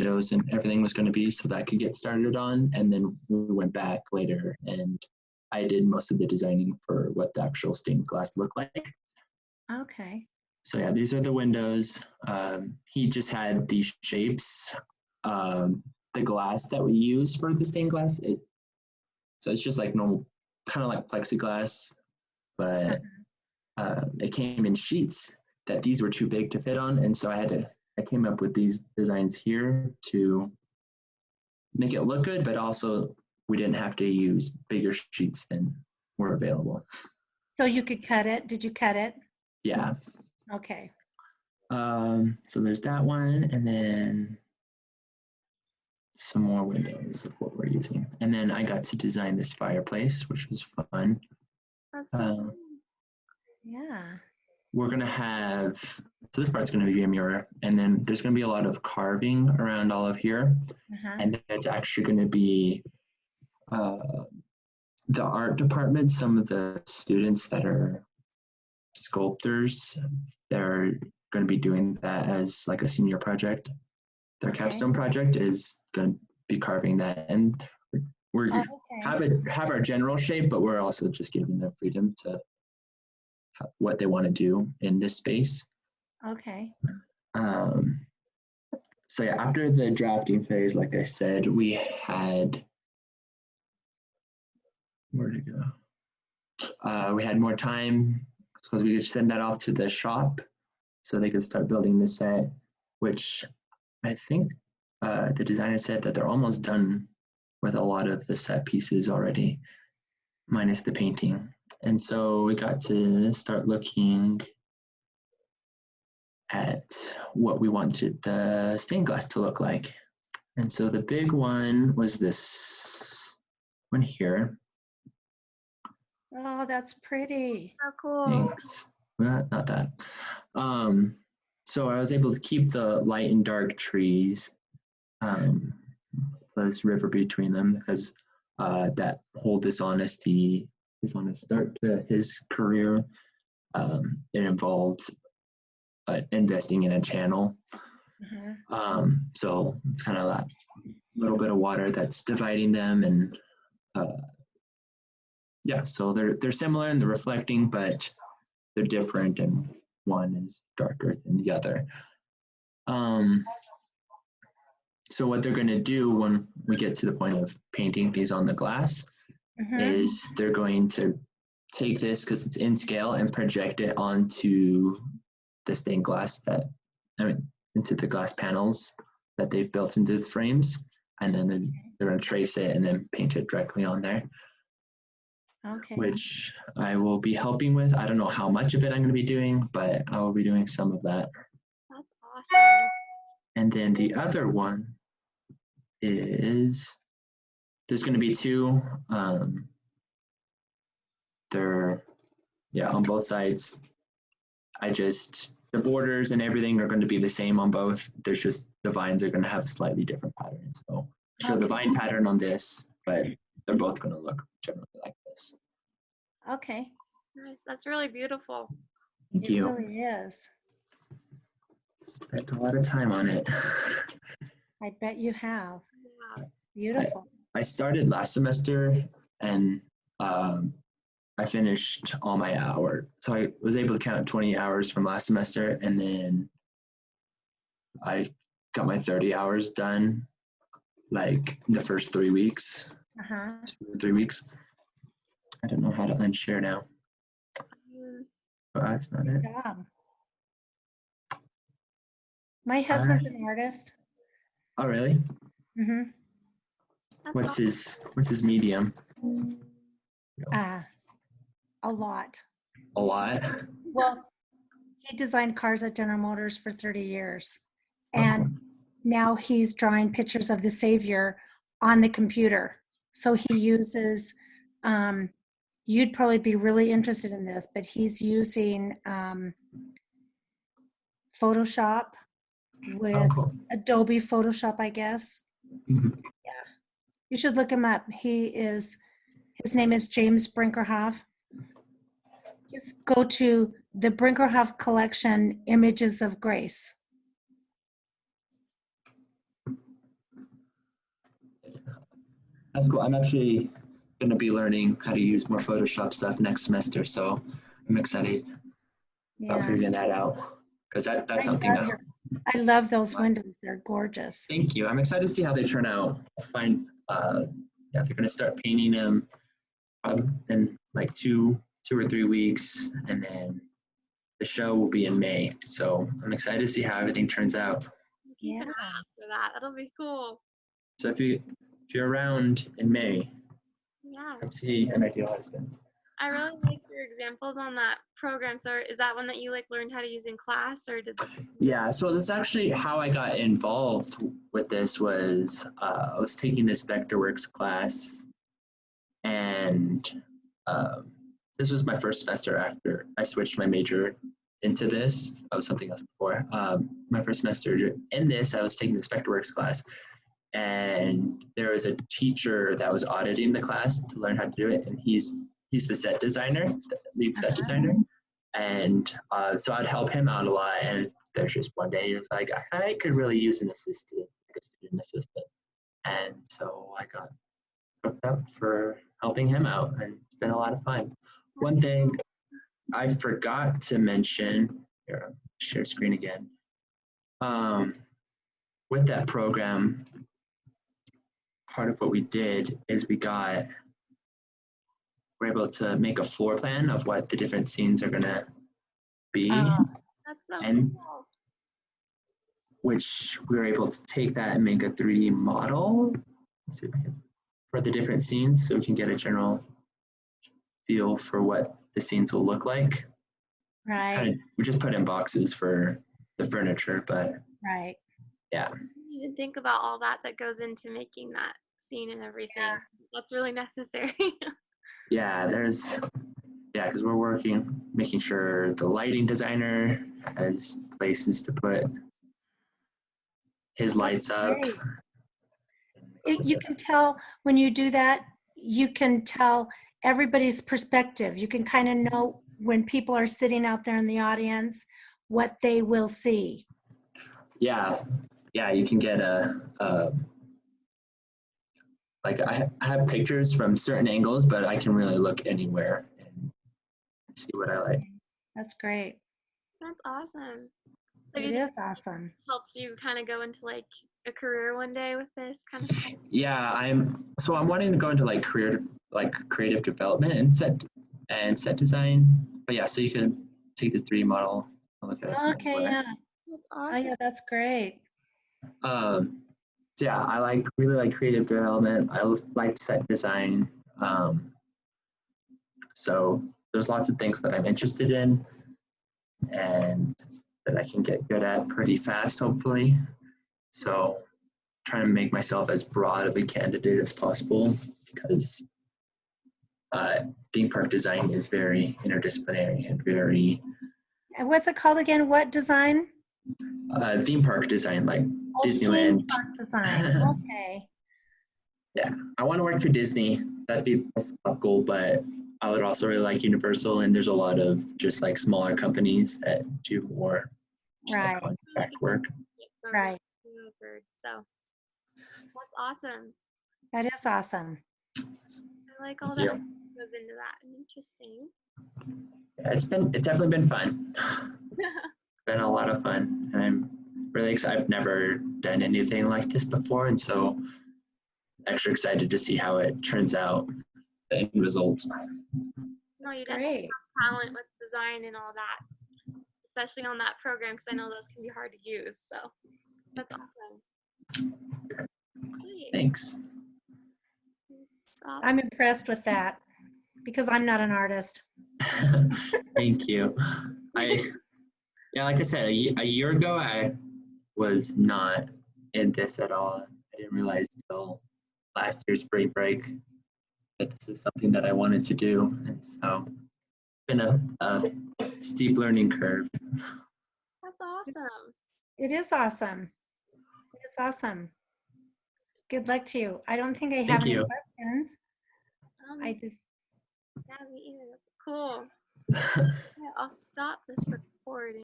windows and everything was going to be so that I could get started on. And then we went back later and I did most of the designing for what the actual stained glass looked like. Okay. So yeah, these are the windows. He just had these shapes. The glass that we use for the stained glass, so it's just like normal, kind of like plexiglass, but it came in sheets that these were too big to fit on, and so I came up with these designs here to make it look good, but also we didn't have to use bigger sheets than were available. So you could cut it. Did you cut it? Yeah. Okay. So there's that one, and then some more windows of what we're using. And then I got to design this fireplace, which was fun. Yeah. We're going to have, so this part's going to be a mirror, and then there's going to be a lot of carving around all of here. And that's actually going to be the art department. Some of the students that are sculptors, they're going to be doing that as like a senior project. Their capstone project is going to be carving that, and we're have our general shape, but we're also just giving them freedom to what they want to do in this space. Okay. So yeah, after the drafting phase, like I said, we had, where'd it go? We had more time because we could send that off to the shop so they could start building the set, which I think the designer said that they're almost done with a lot of the set pieces already, minus the painting. And so we got to start looking at what we wanted the stained glass to look like. And so the big one was this one here. Oh, that's pretty. Oh, cool. Thanks. Not that. So I was able to keep the light and dark trees, this river between them, because that whole dishonest start to his career, it involved investing in a channel. So it's kind of that little bit of water that's dividing them, and yeah, so they're similar and they're reflecting, but they're different, and one is darker than the other. So what they're going to do when we get to the point of painting these on the glass is they're going to take this, because it's in scale, and project it onto the stained glass into the glass panels that they've built into the frames, and then they're going to trace it and then paint it directly on there. Okay. Which I will be helping with. I don't know how much of it I'm going to be doing, but I will be doing some of that. That's awesome. And then the other one is, there's going to be two. They're, on both sides. The borders and everything are going to be the same on both. There's just the vines are going to have slightly different patterns. So I'll show the vine pattern on this, but they're both going to look generally like this. Okay. Nice. That's really beautiful. Thank you. It really is. Spent a lot of time on it. I bet you have. Yeah. It's beautiful. I started last semester, and I finished all my hours. So I was able to count 20 hours from last semester, and then I got my 30 hours done like the first 3 weeks. 3 weeks. I don't know how to unshare now. But that's not it. Good job. My husband's an artist. Oh, really? That's What's his medium? A lot. A lot? Well, he designed cars at General Motors for 30 years. And now he's drawing pictures of the Savior on the computer. So he uses, you'd probably be really interested in this, but he's using Photoshop with Adobe Photoshop, I guess. Yeah. You should look him up. His name is James Brinkerhoff. Just go to the Brinkerhoff Collection, Images of Grace. That's cool. I'm actually going to be learning how to use more Photoshop stuff next semester, so I'm excited about Yeah. figuring that out because that's I something love that. your- I love those windows. They're gorgeous. Thank you. I'm excited to see how they turn out. I find, yeah, they're going to start painting them in like two or 3 weeks, and then the show will be in May. So I'm excited to see how everything turns out. Keep an Yeah. eye out for that. That'll be cool. So if you're around in May, Yeah. come see an ideal husband. I really like your examples on that program. So is that one that you like learned how to use in class, or did Yeah, so this is actually how I got involved with this was I was taking this Vectorworks class, and this was my first semester after I switched my major into this. I was something else before. My first semester in this, I was taking this Vectorworks class, and there was a teacher that was auditing the class to learn how to do it, and he's the set designer, the lead set designer. And so I'd help him out a lot. And there's just one day he was like, I could really use an assistant, like a student assistant. And so I got hooked up for helping him out, and it's been a lot of fun. One thing I forgot to mention, here, I'll share screen again. With that program, part of what we did is we're able to make a floor plan of what the different scenes are gonna be, that's so and cool. which we were able to take that and make a 3D model for the different scenes, so we can get a general feel for what the scenes will look like. Right. We just put in boxes for the furniture, but Right. yeah. I didn't even think about all that goes into making that scene and everything. Yeah. That's really necessary. Yeah, because we're making sure the lighting designer has places to put his lights up. Great. You can tell when you do that, you can tell everybody's perspective. You can kind of know when people are sitting out there in the audience, what they will see. Yeah, you can get like I have pictures from certain angles, but I can really look anywhere and see what I like. That's great. That's awesome. So It you think is awesome. helped you kind of go into like a career one day with this kind of stuff? Yeah, I'm wanting to go into like creative development and set design. But yeah, so you can take the 3D model and look at it from Okay, anywhere. yeah. That's Oh, awesome. yeah, that's great. So yeah, I really like creative development. I like set design. So there's lots of things that I'm interested in and that I can get good at pretty fast, hopefully. So trying to make myself as broad of a candidate as possible, because theme park design is very interdisciplinary and very And what's it called again? What design? theme park design, like Oh, Disneyland. theme park design. Okay. Yeah, I want to work for Disney. That'd be a top goal, but I would also really like Universal, and there's a lot of just like smaller companies that do more just like Right. contract work. Right. So that's awesome. That is awesome. I like all Thank that you. goes into that. Interesting. Yeah, it's definitely been fun. Been a lot of fun, and I'm really excited. I've never done anything like this before, and so extra excited to see how it turns out, the end result. No, you That's definitely great. have talent with design and all that, especially on that program, because I know those can be hard to use. So that's awesome. Great. Thanks. Stop. I'm impressed with that because I'm not an artist. Thank you. Like I said, a year ago, I was not in this at all. I didn't realize till last year's spring break that this is something that I wanted to do. And so it's been a steep learning curve. That's awesome. It is awesome. It is awesome. Good luck to you. I don't think I have Thank any you. questions. I just, Yeah, me either. Cool. Yeah, I'll stop this recording.